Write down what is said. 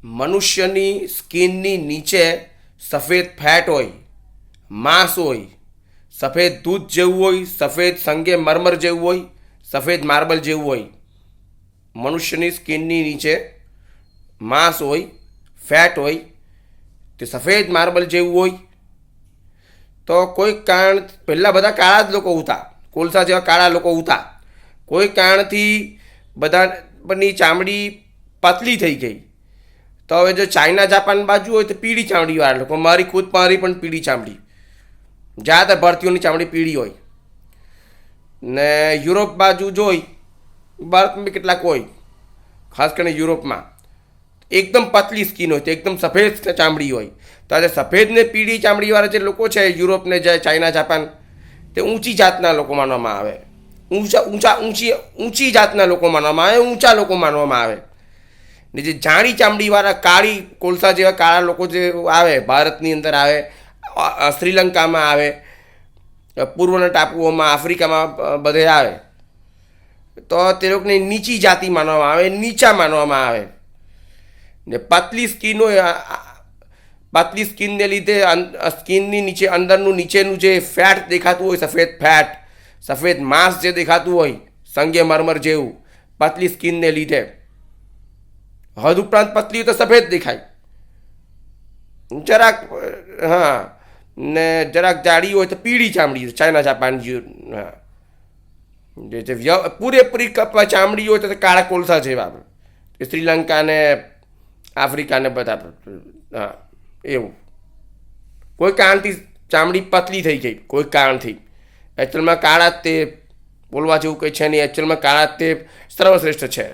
મનુષ્યની સ્કિનની નીચે સફેદ ફેટ હોય, માંસ હોય, સફેદ દૂધ જેવું હોય, સફેદ સંગે મરમર જેવું હોય, સફેદ માર્બલ જેવું હોય. મનુષ્યની સ્કિનની નીચે માંસ હોય, ફેટ હોય, તે સફેદ માર્બલ જેવું હોય. તો કોઈ કારણ પહેલાં બધા કાળા જ લોકો હતા, કોલસા જેવા કાળા લોકો હતા. કોઈ કારણથી બધાની ચામડી પાતળી થઈ ગઈ. તો હવે જો ચાઇના જાપાન બાજુ હોય તો પીળી ચામડીવાળા લોકો, મારી પણ પીળી ચામડી, જ્યાદાતર ભારતીયોની ચામડી પીળી હોય. ને યુરોપ બાજુ જોઈ, ભારતમાં બી કેટલાક હોય, ખાસ કરીને યુરોપમાં એકદમ પાતળી સ્કિન હોય, તો એકદમ સફેદ ચામડી હોય. તો આજે સફેદ ને પીળી ચામડીવાળા જે લોકો છે યુરોપને જે ચાઇના જાપાન, તે ઊંચી જાતના લોકો માનવામાં આવે, ઊંચી જાતના લોકો માનવામાં આવે, ઊંચા લોકો માનવામાં આવે. ને જે જાડી ચામડીવાળા કાળી કોલસા જેવા કાળા લોકો જે આવે, ભારતની અંદર આવે, શ્રીલંકામાં આવે, પૂર્વના ટાપુઓમાં, આફ્રિકામાં બધે આવે, તો તે લોકોને નીચી જાતિ માનવામાં આવે, નીચા માનવામાં આવે. ને પાતળી સ્કિન હોય, પાતળી સ્કિનને લીધે સ્કિનની નીચે અંદરનું નીચેનું જે ફેટ દેખાતું હોય, સફેદ ફેટ, સફેદ માંસ જે દેખાતું હોય સંગે મરમર જેવું, પાતળી સ્કિનને લીધે હદ ઉપરાંત પતલી હોય તો સફેદ દેખાય, જરાક ને જરાક જાડી હોય તો પીળી ચામડી, ચાઇના જાપાન હા, જે પૂરેપૂરી ચામડી હોય તો કાળા કોલસા જેવા, શ્રીલંકા ને આફ્રિકા ને બધા, હા એવું. કોઈ કારણથી ચામડી પતલી થઈ ગઈ, કોઈ કારણથી. એકચ્યુઅલમાં કાળા જ તે બોલવા જેવું કંઈ છે નહીં, એકચ્યુઅલમાં કાળા જ તે સર્વશ્રેષ્ઠ છે.